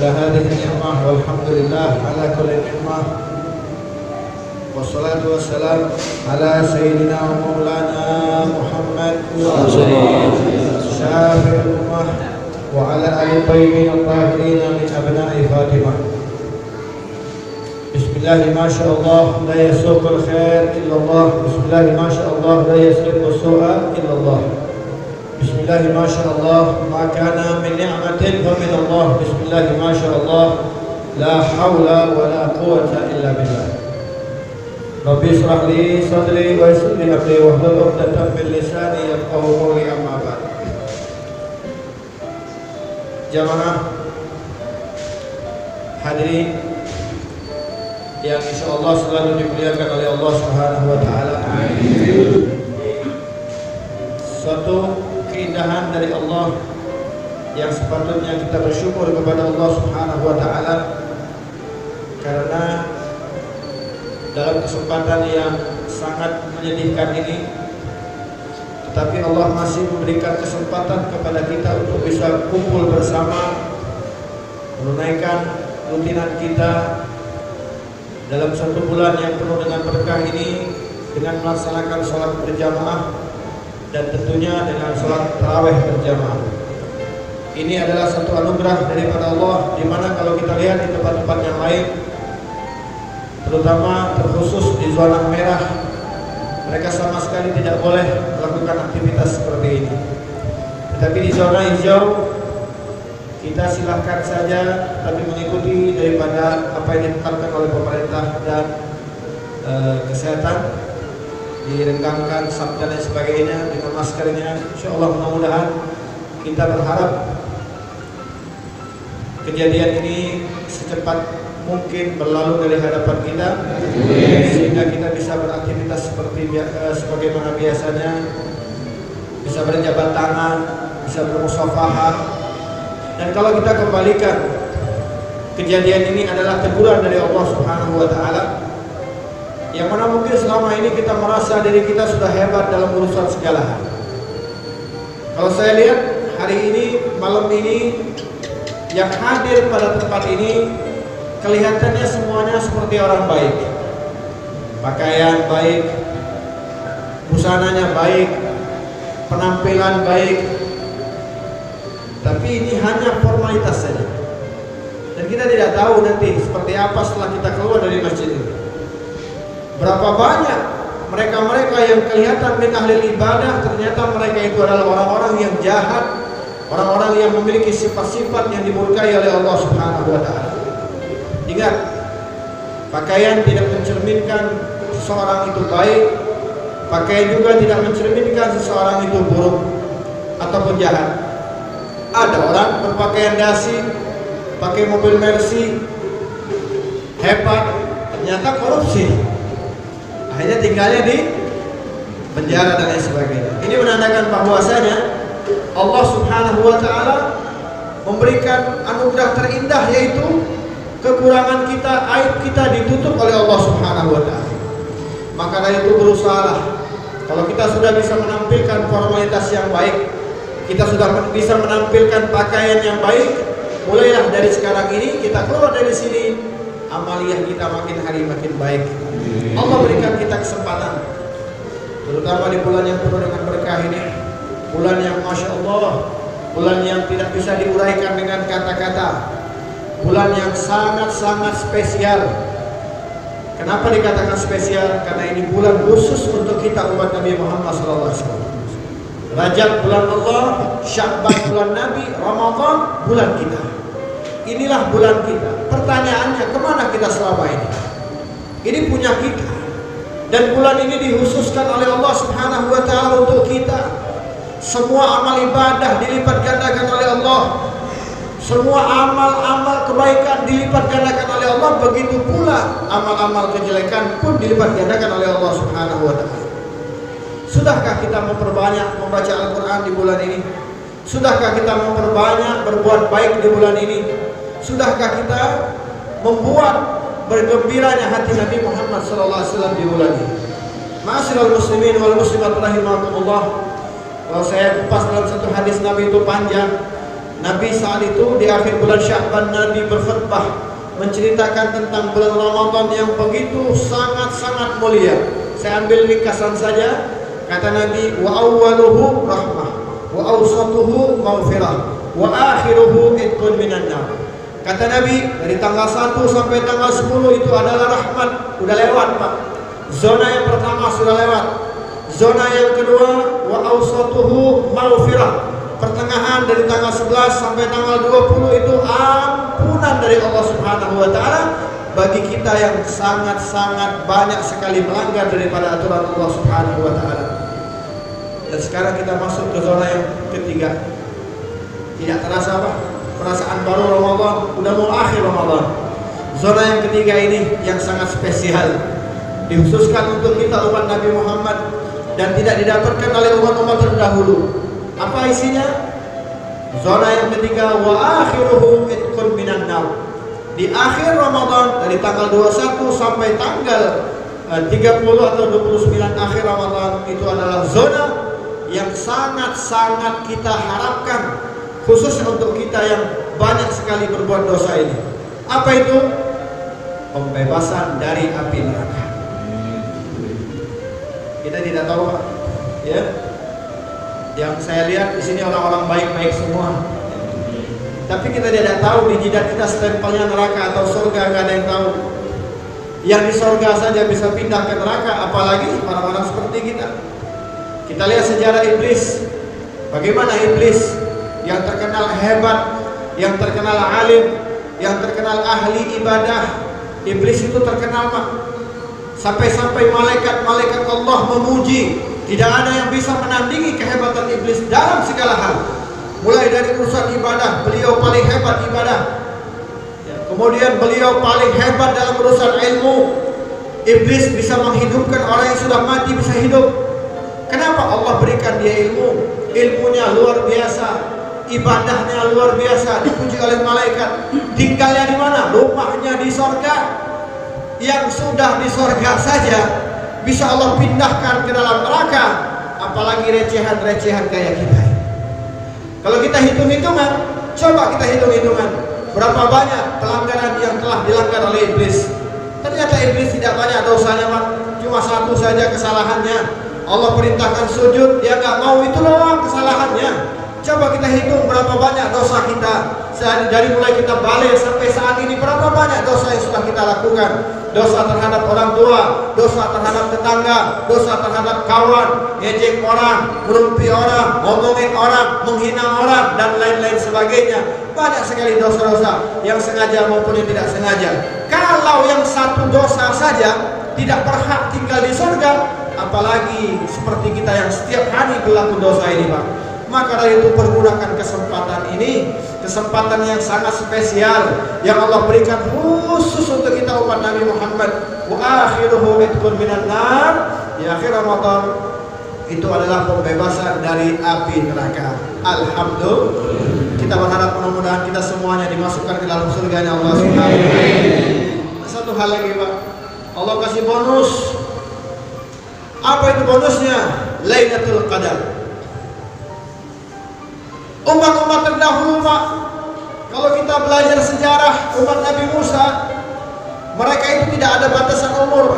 على هذه النعمة والحمد لله على كل نعمة والصلاة والسلام على سيدنا ومولانا محمد شافع الأمة وعلى آل الطيبين الطاهرين من أبناء فاطمة. بسم الله ما شاء الله لا يسوق الخير إلا الله. بسم الله ما شاء الله لا يسوق السوء إلا الله. بسم الله ما شاء الله ما كان من نعمة فمن الله. بسم الله ما شاء الله لا حول ولا قوة إلا بالله. Rabbi israh li sadri wa yassir li amri wahlul 'uqdatam min lisani yafqahu qawli amma ba'd. Jamaah hadirin yang insyaallah selalu dimuliakan oleh Allah Subhanahu wa taala. Amin. Suatu keindahan dari Allah yang sepatutnya kita bersyukur kepada Allah Subhanahu wa taala, karena dalam kesempatan yang sangat menyedihkan ini, tetapi Allah masih memberikan kesempatan kepada kita untuk bisa kumpul bersama, menunaikan rutinan kita dalam satu bulan yang penuh dengan berkah ini dengan melaksanakan sholat berjamaah dan tentunya dengan sholat tarawih berjamaah. Ini adalah satu anugerah daripada Allah, di mana kalau kita lihat di tempat-tempat yang lain, terutama terkhusus di zona merah, mereka sama sekali tidak boleh melakukan aktivitas seperti ini. Tetapi di zona hijau kita silahkan saja, tapi mengikuti daripada apa yang ditetapkan oleh pemerintah dan kesehatan, direnggangkan sabda dan sebagainya dengan maskernya. Insyaallah mudah-mudahan kita berharap kejadian ini secepat mungkin berlalu dari hadapan kita, sehingga kita bisa beraktivitas seperti sebagaimana biasanya, bisa berjabat tangan, bisa bermusafahah. Dan kalau kita kembalikan, kejadian ini adalah teguran dari Allah Subhanahu wa taala, yang mana mungkin selama ini kita merasa diri kita sudah hebat dalam urusan segala hal. Kalau saya lihat hari ini, malam ini, yang hadir pada tempat ini kelihatannya semuanya seperti orang baik, pakaian baik, busananya baik, penampilan baik, tapi ini hanya formalitas saja. Dan kita tidak tahu nanti seperti apa setelah kita keluar dari masjid ini. Berapa banyak mereka-mereka yang kelihatan min ahli ibadah, ternyata mereka itu adalah orang-orang yang jahat, orang-orang yang memiliki sifat-sifat yang dimurkai oleh Allah Subhanahu wa taala. Ingat, pakaian tidak mencerminkan seseorang itu baik, pakaian juga tidak mencerminkan seseorang itu buruk ataupun jahat. Ada orang berpakaian dasi, pakai mobil Mercy, hebat, ternyata korupsi, akhirnya tinggalnya di penjara dan lain sebagainya. Ini menandakan bahwasanya Allah Subhanahu wa taala memberikan anugerah terindah, yaitu kekurangan kita, aib kita ditutup oleh Allah Subhanahu wa taala. Maka dari itu berusahalah, kalau kita sudah bisa menampilkan formalitas yang baik, kita sudah bisa menampilkan pakaian yang baik, mulailah dari sekarang ini kita keluar dari sini, amaliyah kita makin hari makin baik. Allah berikan kita kesempatan, terutama di bulan yang penuh dengan berkah ini, bulan yang Masya Allah, bulan yang tidak bisa diuraikan dengan kata-kata, bulan yang sangat-sangat spesial. Kenapa dikatakan spesial? Karena ini bulan khusus untuk kita umat Nabi Muhammad SAW. Rajab bulan Allah, Sya'ban bulan Nabi, Ramadan bulan kita. Inilah bulan kita. Pertanyaannya, kemana kita selama ini? Ini punya kita. Dan bulan ini dikhususkan oleh Allah Subhanahu wa taala untuk kita. Semua amal ibadah dilipat gandakan oleh Allah. Semua amal-amal kebaikan dilipat gandakan oleh Allah. Begitu pula amal-amal kejelekan pun dilipat gandakan oleh Allah Subhanahu wa taala. Sudahkah kita memperbanyak membaca Al-Quran di bulan ini? Sudahkah kita memperbanyak berbuat baik di bulan ini? Sudahkah kita membuat bergembiranya hati Nabi Muhammad SAW di bulan ini? Ma'asyiral muslimin wal muslimat rahimakumullah. Kalau saya kupas dalam satu hadis Nabi itu panjang, Nabi saat itu di akhir bulan Sya'ban, Nabi berkhutbah menceritakan tentang bulan Ramadan yang begitu sangat-sangat mulia. Saya ambil ringkasan saja. Kata Nabi, wa awwaluhu rahmah, wa awsatuhu maghfirah, wa akhiruhu itqun minan nar. Kata Nabi, dari tanggal 1 sampai tanggal 10 itu adalah rahmat. Udah lewat, Pak. Zona yang pertama sudah lewat. Zona yang kedua, wa awsatuhu maghfirah. Pertengahan dari tanggal 11 sampai tanggal 20 itu ampunan dari Allah Subhanahu wa taala bagi kita yang sangat-sangat banyak sekali melanggar daripada aturan Allah Subhanahu wa taala. Dan sekarang kita masuk ke zona yang ketiga. Tidak terasa, Pak, perasaan baru Ramadan, udah mau akhir Ramadan. Zona yang ketiga ini yang sangat spesial, dikhususkan untuk kita umat Nabi Muhammad dan tidak didapatkan oleh umat-umat terdahulu. Apa isinya? Zona yang ketiga, wa akhiruhu itqun minan nar. Di akhir Ramadan dari tanggal 21 sampai tanggal 30 atau 29 akhir Ramadan itu adalah zona yang sangat-sangat kita harapkan, khususnya untuk kita yang banyak sekali berbuat dosa ini. Apa itu? Pembebasan dari api neraka. Kita tidak tahu, Pak, ya. Yang saya lihat di sini orang-orang baik-baik semua. Tapi kita tidak tahu di jidat kita stempelnya neraka atau surga, nggak ada yang tahu. Yang di surga saja bisa pindah ke neraka, apalagi orang-orang seperti kita. Kita lihat sejarah iblis. Bagaimana iblis yang terkenal hebat, yang terkenal alim, yang terkenal ahli ibadah. Iblis itu terkenal, Pak. Sampai-sampai malaikat-malaikat Allah memuji. Tidak ada yang bisa menandingi kehebatan iblis dalam segala hal. Mulai dari urusan ibadah, beliau paling hebat ibadah. Kemudian beliau paling hebat dalam urusan ilmu. Iblis bisa menghidupkan orang yang sudah mati bisa hidup. Kenapa? Allah berikan dia ilmu. Ilmunya luar biasa, ibadahnya luar biasa, dipuji oleh malaikat. Tinggalnya di mana? Rumahnya di sorga. Yang sudah di sorga saja bisa Allah pindahkan ke dalam neraka, apalagi recehan-recehan kayak kita. Kalau kita hitung-hitungan, coba kita hitung-hitungan berapa banyak pelanggaran yang telah dilanggar oleh iblis. Ternyata iblis tidak banyak dosanya, Pak. Cuma satu saja kesalahannya. Allah perintahkan sujud, dia nggak mau, itu doang kesalahannya. Coba kita hitung berapa banyak dosa kita. Dari mulai kita balik sampai saat ini, berapa banyak dosa yang sudah kita lakukan. Dosa terhadap orang tua, dosa terhadap tetangga, dosa terhadap kawan, ngejek orang, merumpi orang, ngomongin orang, menghina orang, dan lain-lain sebagainya. Banyak sekali dosa-dosa yang sengaja maupun yang tidak sengaja. Kalau yang satu dosa saja tidak berhak tinggal di surga, apalagi seperti kita yang setiap hari berlaku dosa ini, Pak. Maka dari itu pergunakan kesempatan ini, kesempatan yang sangat spesial yang Allah berikan khusus untuk kita umat Nabi Muhammad. Wa akhiruhu itqun minan nar. Di akhir Ramadan itu adalah pembebasan dari api neraka. Alhamdulillah. Kita berharap mudah-mudahan kita semuanya dimasukkan ke dalam surganya Allah Subhanahu wa taala. Satu hal lagi, Pak. Allah kasih bonus. Apa itu bonusnya? Lailatul Qadar. Umat-umat terdahulu, Pak, kalau kita belajar sejarah umat Nabi Musa, mereka itu tidak ada batasan umur.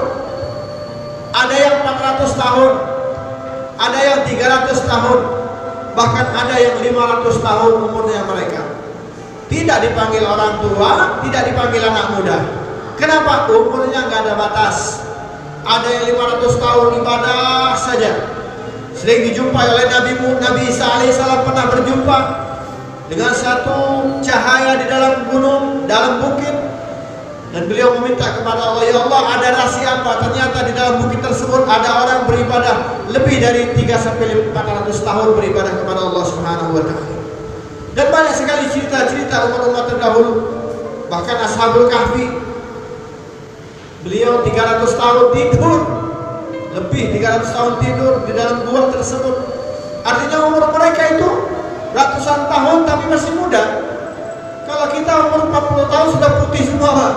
Ada yang 400 tahun, ada yang 300 tahun, bahkan ada yang 500 tahun umurnya mereka. Tidak dipanggil orang tua, tidak dipanggil anak muda. Kenapa? Umurnya nggak ada batas. Ada yang 500 tahun ibadah saja. Sering dijumpai oleh Nabi Isa alaihissalam pernah berjumpa dengan satu cahaya di dalam gunung, dalam bukit, dan beliau meminta kepada Allah, ya Allah, ada rahasia apa? Ternyata di dalam bukit tersebut ada orang beribadah lebih dari 300-400 tahun beribadah kepada Allah Subhanahu wa taala. Dan banyak sekali cerita-cerita umat-umat terdahulu. Bahkan Ashabul Kahfi, beliau 300 tahun tidur, lebih 300 tahun tidur di dalam gua tersebut. Artinya umur mereka itu ratusan tahun tapi masih muda. Kalau kita umur 40 tahun sudah putih semua, Pak.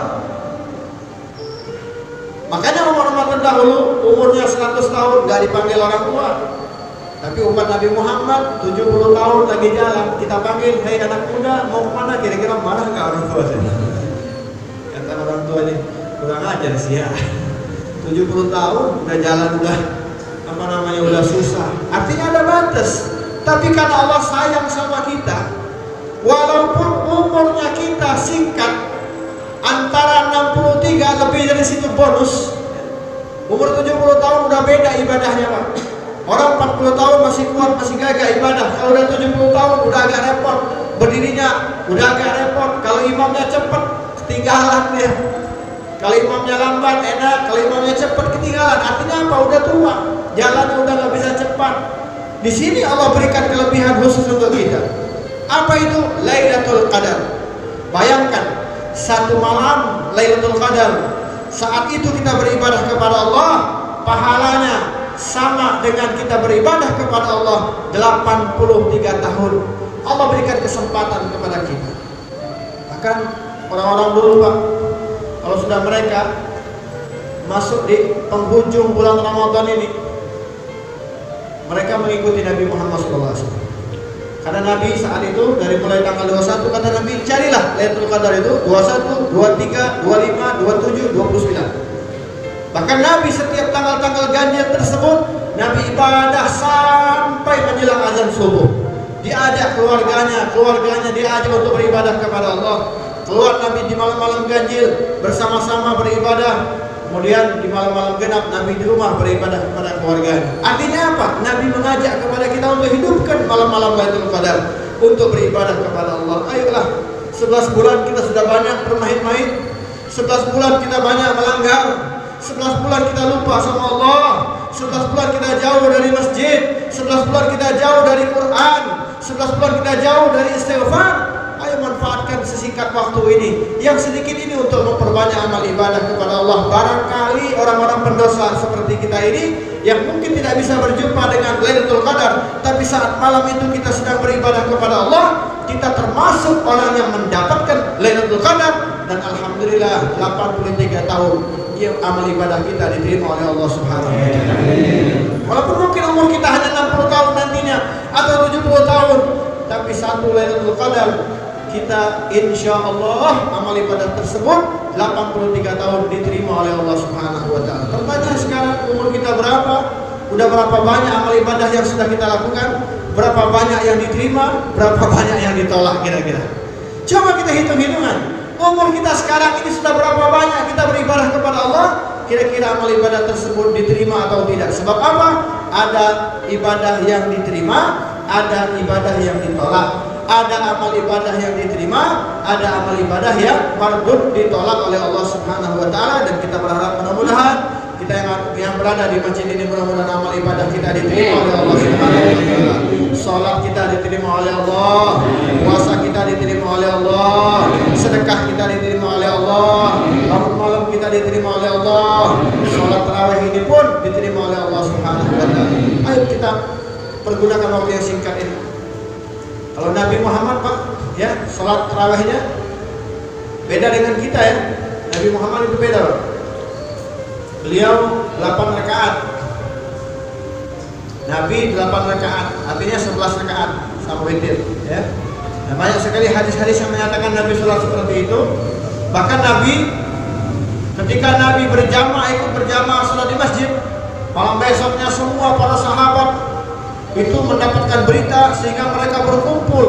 Makanya umat-umat terdahulu umurnya 100 tahun gak dipanggil orang tua. Tapi umat Nabi Muhammad 70 tahun lagi jalan, kita panggil, hei anak muda mau kemana? Kira-kira marah nggak orang tua saya? Kata orang tua ini, kurang ajar sih ya. 70 tahun udah jalan, udah udah susah. Artinya ada batas. Tapi karena Allah sayang sama kita, walaupun umurnya kita singkat, antara 63 lebih dari situ bonus. Umur 70 tahun udah beda ibadahnya, Pak. Orang 40 tahun masih kuat, masih gagah ibadah. Kalau udah 70 tahun udah agak repot. Berdirinya udah agak repot. Kalau imamnya cepat, ketinggalan dia. Kalau imamnya lambat, enak. Kalau imamnya cepat, ketinggalan. Artinya apa? Udah tua. Jalannya udah gak bisa cepat. Di sini Allah berikan kelebihan khusus untuk kita. Apa itu? Lailatul Qadar. Bayangkan, satu malam Lailatul Qadar. Saat itu kita beribadah kepada Allah, pahalanya sama dengan kita beribadah kepada Allah 83 tahun. Allah berikan kesempatan kepada kita. Bahkan orang-orang dulu, Pak, kalau sudah mereka masuk di penghujung bulan Ramadan ini, mereka mengikuti Nabi Muhammad SAW. Karena Nabi saat itu dari mulai tanggal 21 kata Nabi, carilah Lailatul Qadar itu 21, 23, 25, 27, 29. Bahkan Nabi setiap tanggal-tanggal ganjil tersebut Nabi ibadah sampai menjelang azan subuh. Diajak keluarganya diajak untuk beribadah kepada Allah. Keluar Nabi di malam-malam ganjil bersama-sama beribadah. Kemudian di malam-malam genap Nabi di rumah beribadah kepada keluarganya. Artinya apa? Nabi mengajak kepada kita untuk hidupkan malam-malam Lailatul Qadar untuk beribadah kepada Allah. Ayolah, 11 bulan kita sudah banyak bermain-main. 11 bulan kita banyak melanggar. 11 bulan kita lupa sama Allah. 11 bulan kita jauh dari masjid. 11 bulan kita jauh dari Quran. 11 bulan kita jauh dari istighfar. Ayo manfaatkan sesingkat waktu ini, yang sedikit ini, untuk memperbanyak amal ibadah kepada Allah. Barangkali orang-orang pendosa seperti kita ini yang mungkin tidak bisa berjumpa dengan Lailatul Qadar, tapi saat malam itu kita sedang beribadah kepada Allah, kita termasuk orang yang mendapatkan Lailatul Qadar. Dan alhamdulillah 83 tahun yang amal ibadah kita diterima oleh Allah Subhanahu wa taala. Walaupun mungkin umur kita hanya 60 tahun nantinya atau 70 tahun, tapi satu Lailatul Qadar kita insya Allah amal ibadah tersebut 83 tahun diterima oleh Allah Subhanahu wa taala. Pertanyaan sekarang, umur kita berapa? Udah berapa banyak amal ibadah yang sudah kita lakukan? Berapa banyak yang diterima? Berapa banyak yang ditolak kira-kira? Coba kita hitung-hitungan. Umur kita sekarang ini sudah berapa banyak kita beribadah kepada Allah? Kira-kira amal ibadah tersebut diterima atau tidak? Sebab apa? Ada ibadah yang diterima, ada ibadah yang ditolak. Ada amal ibadah yang diterima, ada amal ibadah yang mardud, ditolak oleh Allah Subhanahu wa taala. Dan kita berharap mudah-mudahan kita yang berada di masjid ini, mudah-mudahan amal ibadah kita diterima oleh Allah Subhanahu wa taala. Salat kita diterima oleh Allah, puasa kita diterima oleh Allah, sedekah kita diterima oleh Allah, bangun malam kita diterima oleh Allah, salat tarawih ini pun diterima oleh Allah Subhanahu wa taala. Ayo kita pergunakan waktu yang singkat ini. Kalau Nabi Muhammad, Pak, ya, salat tarawihnya beda dengan kita ya. Nabi Muhammad itu beda, Pak. Beliau 8 rakaat. Nabi 8 rakaat, artinya 11 rakaat sama witir, ya. Nah, banyak sekali hadis-hadis yang menyatakan Nabi salat seperti itu. Bahkan Nabi ketika Nabi berjamaah, ikut berjamaah salat di masjid, malam besoknya semua para sahabat itu mendapatkan berita sehingga mereka berkumpul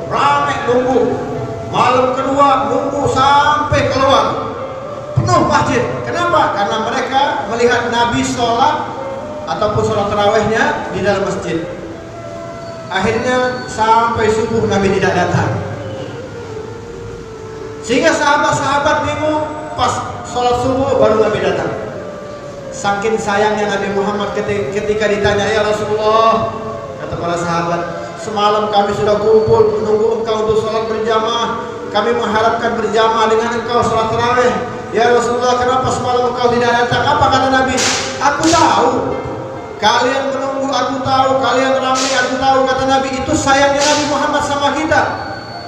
ramai nunggu. Malam kedua nunggu sampai keluar penuh masjid. Kenapa? Karena mereka melihat Nabi sholat ataupun sholat tarawihnya di dalam masjid. Akhirnya sampai subuh Nabi tidak datang, sehingga sahabat-sahabat bingung. Pas sholat subuh baru Nabi datang. Saking sayangnya Nabi Muhammad ketika ditanya, ya Rasulullah, kata para sahabat, semalam kami sudah kumpul menunggu engkau untuk sholat berjamaah. Kami mengharapkan berjamaah dengan engkau sholat tarawih. Ya Rasulullah, kenapa semalam engkau tidak datang? Apa kata Nabi? Aku tahu kalian menunggu, aku tahu kalian ramai, aku tahu. Kata Nabi, itu sayangnya Nabi Muhammad sama kita.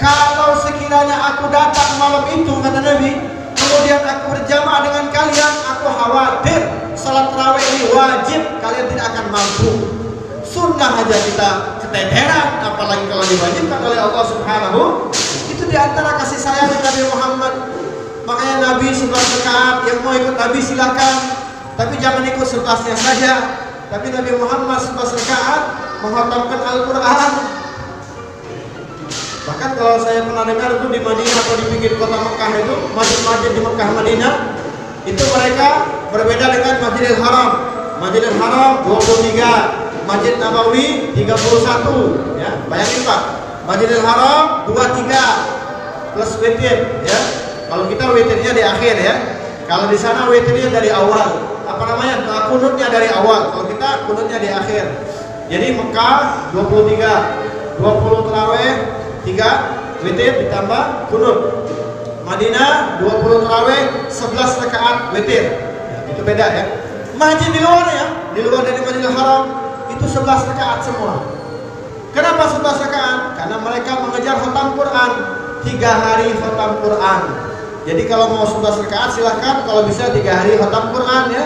Kalau sekiranya aku datang malam itu, kata Nabi, kemudian aku berjamaah dengan kalian, aku khawatir salat tarawih ini wajib, kalian tidak akan mampu. sunnah aja kita keteteran, apalagi kalau diwajibkan oleh Allah Subhanahu. Itu diantara kasih sayang Nabi Muhammad. Makanya Nabi 11 rakaat, yang mau ikut Nabi silakan, tapi jangan ikut 11-nya saja. Tapi Nabi Muhammad 11 rakaat menghatamkan Al-Quran. Bahkan kalau saya pernah dengar itu di Madinah atau di pinggir kota Mekah itu, masjid-masjid di Mekah Madinah, itu mereka berbeda dengan Masjidil Haram. Masjidil Haram 23, Masjid Nabawi 31, ya. Bayangin Pak, Masjidil Haram 23 plus witir, ya. Kalau kita witirnya di akhir, ya. Kalau di sana witirnya dari awal. Apa namanya? Kunutnya dari awal. Kalau kita kunutnya di akhir. Jadi Mekah 23, 20 tarawih, 3 witir ditambah kunut. Madinah 20 tarawih, 11 rakaat witir. Ya, itu beda ya. Masjid di luar ya, di luar dari Masjidil Haram itu 11 rakaat semua. Kenapa 11 rakaat? Karena mereka mengejar khatam Quran, 3 hari khatam Quran. Jadi kalau mau 11 rakaat silahkan, kalau bisa 3 hari khatam Quran ya.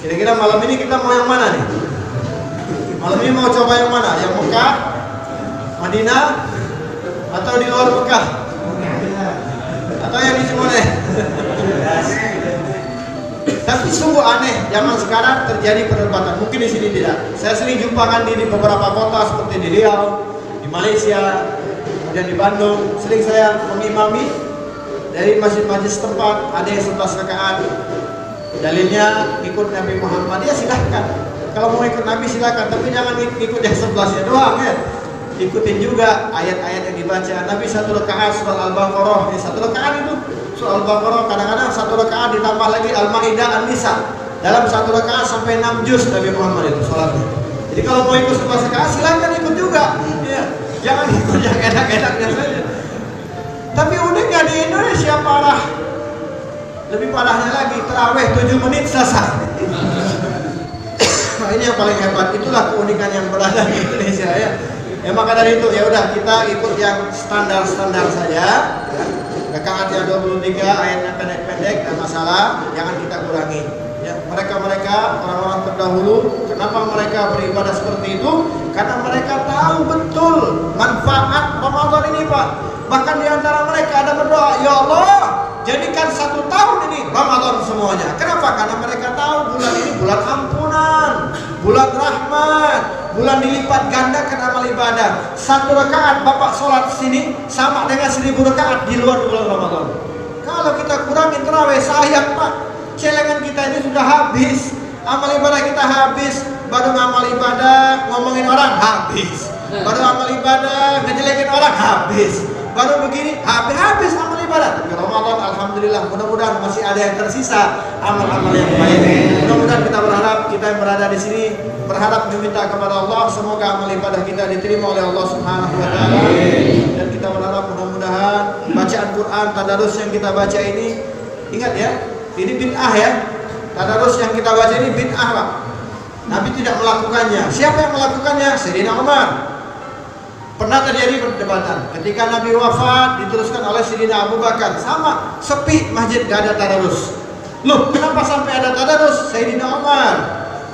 Kira-kira malam ini kita mau yang mana nih? Malam ini mau coba yang mana? Yang Mekah, Madinah, atau di luar Mekah? Atau yang di Cimone? Tapi sungguh aneh, zaman sekarang terjadi perdebatan. Mungkin di sini tidak. Saya sering jumpakan di beberapa kota seperti di Riau, di Malaysia, kemudian di Bandung. Sering saya mengimami dari masjid-masjid setempat, ada yang 11 rakaat. Dalilnya ikut Nabi Muhammad, ya silahkan. Kalau mau ikut Nabi silahkan, tapi jangan ikut yang 11-nya doang ya. Ikutin juga ayat-ayat yang dibaca. Nabi 1 rakaat surah Al-Baqarah, ini 1 rakaat itu surah Al-Baqarah. Kadang-kadang 1 rakaat ditambah lagi Al-Maidah, An-Nisa. Dalam 1 rakaat sampai 6 juz Nabi Muhammad itu sholatnya. Jadi kalau mau ikut 11 rakaat silahkan ikut juga. Ya, jangan ikut yang enak-enaknya saja. Tapi uniknya di Indonesia parah. Lebih parahnya lagi, tarawih 7 menit selesai. Nah, ini yang paling hebat. Itulah keunikan yang berada di Indonesia ya. Ya maka dari itu ya udah kita ikut yang standar-standar saja. Ya. Rakaatnya 23, ayatnya pendek-pendek, dan masalah, jangan kita kurangi. Ya, mereka orang-orang terdahulu, kenapa mereka beribadah seperti itu? Karena mereka tahu betul manfaat Ramadan ini, Pak. Bahkan di antara mereka ada berdoa, ya Allah, jadikan 1 tahun ini Ramadan semuanya. Kenapa? Karena mereka tahu bulan ini bulan ampunan, bulan rahmat, bulan dilipat gandakan amal ibadah. 1 rakaat Bapak sholat sini sama dengan 1000 rakaat di luar bulan Ramadan. Kalau kita kurangin terawih, sayang Pak, celengan kita ini sudah habis, amal ibadah kita habis. Baru amal ibadah ngomongin orang habis, baru amal ibadah ngejelekin orang habis, baru begini habis amal ibadah. Tapi Ramadan alhamdulillah, mudah-mudahan masih ada yang tersisa amal-amal yang baik. Mudah-mudahan kita berharap, kita yang berada di sini berharap meminta kepada Allah semoga amal ibadah kita diterima oleh Allah Subhanahu wa taala. Dan kita berharap mudah-mudahan bacaan Quran tadarus yang kita baca ini, ingat ya, ini bid'ah ya. Tadarus yang kita baca ini bid'ah, Pak. Nabi tidak melakukannya. Siapa yang melakukannya? Sayyidina Umar. Pernah terjadi perdebatan ketika Nabi wafat, diteruskan oleh Sayyidina Abu Bakar. Sama, sepi masjid, gak ada tadarus. Loh, kenapa sampai ada tadarus? Sayyidina Umar,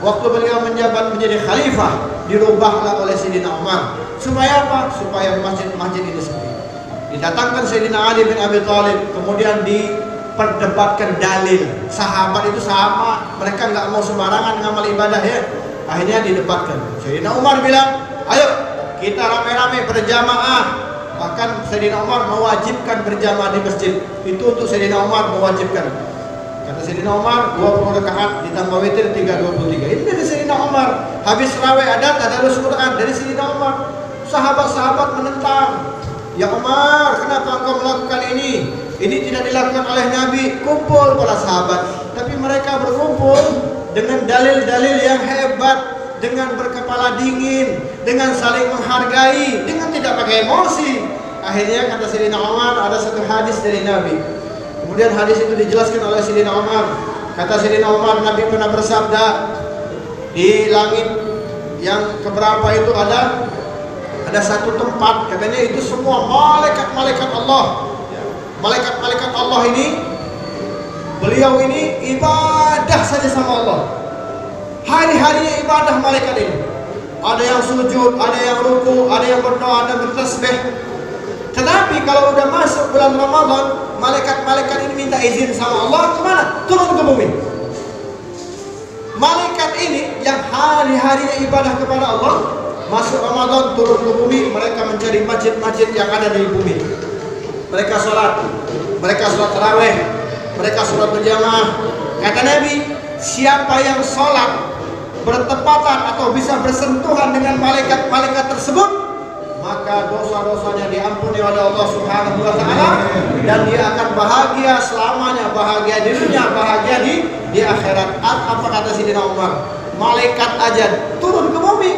waktu beliau menjabat menjadi khalifah, dirubahlah oleh Sayyidina Umar. Supaya apa? Supaya masjid-masjid ini sepi. Didatangkan Sayyidina Ali bin Abi Thalib, kemudian diperdebatkan dalil. Sahabat itu sama, mereka nggak mau sembarangan ngamal ibadah ya. Akhirnya didebatkan. Sayyidina Umar bilang, ayo kita rame-rame berjamaah. Bahkan Sayyidina Umar mewajibkan berjamaah di masjid. Itu untuk Sayyidina Umar mewajibkan. Kata Sayyidina Umar 20 rakaat ditambah witir 323. Ini dari Sayyidina Umar. Habis raweh ada tadarus Quran dari Sayyidina Umar. Sahabat-sahabat menentang. Ya Umar, kenapa engkau melakukan ini? Ini tidak dilakukan oleh Nabi. Kumpul para sahabat, tapi mereka berkumpul dengan dalil-dalil yang hebat, dengan berkepala dingin, dengan saling menghargai, dengan tidak pakai emosi. Akhirnya kata Sayyidina Umar, ada satu hadis dari Nabi. Kemudian hadis itu dijelaskan oleh Sayyidina Umar. Kata Sayyidina Umar, Nabi pernah bersabda, di langit yang keberapa itu ada satu tempat, katanya itu semua malaikat-malaikat Allah. Malaikat-malaikat Allah ini, beliau ini ibadah saja sama Allah. hari-harinya ibadah malaikat ini. Ada yang sujud, ada yang ruku, ada yang berdoa, ada bertasbih. Tetapi kalau udah masuk bulan Ramadan, malaikat-malaikat ini minta izin sama Allah kemana? Turun ke bumi. Malaikat ini yang hari-harinya ibadah kepada Allah, masuk Ramadan turun ke bumi, mereka mencari masjid-masjid yang ada di bumi. Mereka sholat tarawih, mereka sholat berjamaah. Kata Nabi, siapa yang sholat bertepatan atau bisa bersentuhan dengan malaikat-malaikat tersebut, maka dosa-dosanya diampuni oleh Allah Subhanahu wa taala dan dia akan bahagia selamanya, bahagia di dunia, bahagia di akhirat. Apa kata Sayyidina Umar? Malaikat aja turun ke bumi,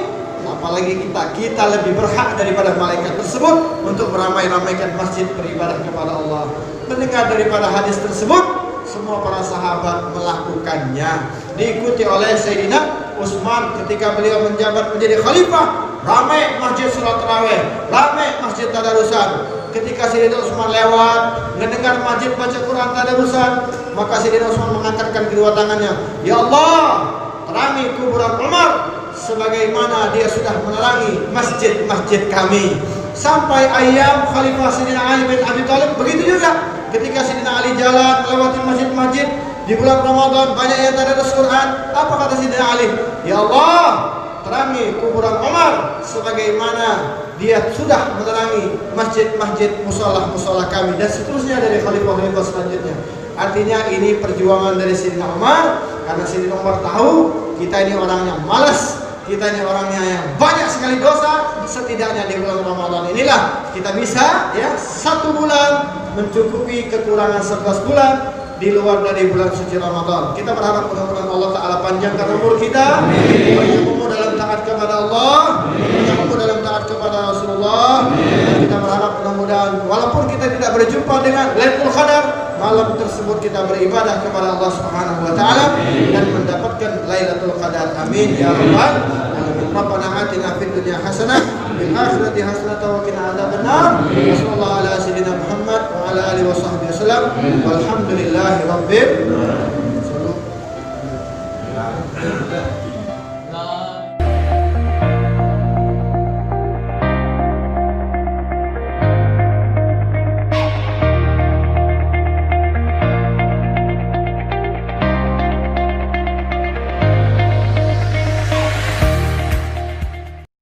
apalagi kita lebih berhak daripada malaikat tersebut untuk meramai-ramaikan masjid beribadah kepada Allah. Mendengar daripada hadis tersebut, semua para sahabat melakukannya, diikuti oleh Sayyidina Utsman ketika beliau menjabat menjadi khalifah. Ramai masjid salat tarawih, ramai masjid tadarusan. Ketika Sayyidina Utsman lewat, mendengar masjid baca Quran tadarusan, maka Sayyidina Utsman mengangkatkan kedua tangannya, "Ya Allah, terangi kuburan Umar sebagaimana dia sudah menerangi masjid-masjid kami." Sampai ayam Khalifah Sayyidina Ali bin Abi Thalib begitu juga. Ketika Sayyidina Ali jalan melewati masjid-masjid di bulan Ramadan, banyak yang tadarus Quran. Apa kata Sayyidina Ali? "Ya Allah, terangi kuburan Umar sebagaimana dia sudah menerangi masjid-masjid, musola-musola kami," dan seterusnya dari khalifah-khalifah selanjutnya. Artinya ini perjuangan dari Sayyidina Umar, karena Sayyidina Umar tahu kita ini orangnya malas, kita ini orangnya yang banyak sekali dosa. Setidaknya di bulan Ramadan inilah kita bisa ya 1 bulan mencukupi kekurangan 11 bulan di luar dari bulan suci Ramadan. Kita berharap mudah-mudahan Allah Ta'ala panjangkan umur kita, panjang umur dalam taat kepada Allah, panjang umur dalam taat kepada Rasulullah. Kita berharap mudah-mudahan walaupun kita tidak berjumpa dengan Lailatul Qadar, malam tersebut kita beribadah kepada Allah Subhanahu wa taala dan mendapatkan Lailatul Qadar. Amin ya rabbal alamin. Rabbana atina fid dunya hasanah fil akhirati hasanah wa qina adzabannar. Wassallallahu ala sayyidina Muhammad wa ala alihi washabbihi wasallam. Walhamdulillahi rabbil alamin.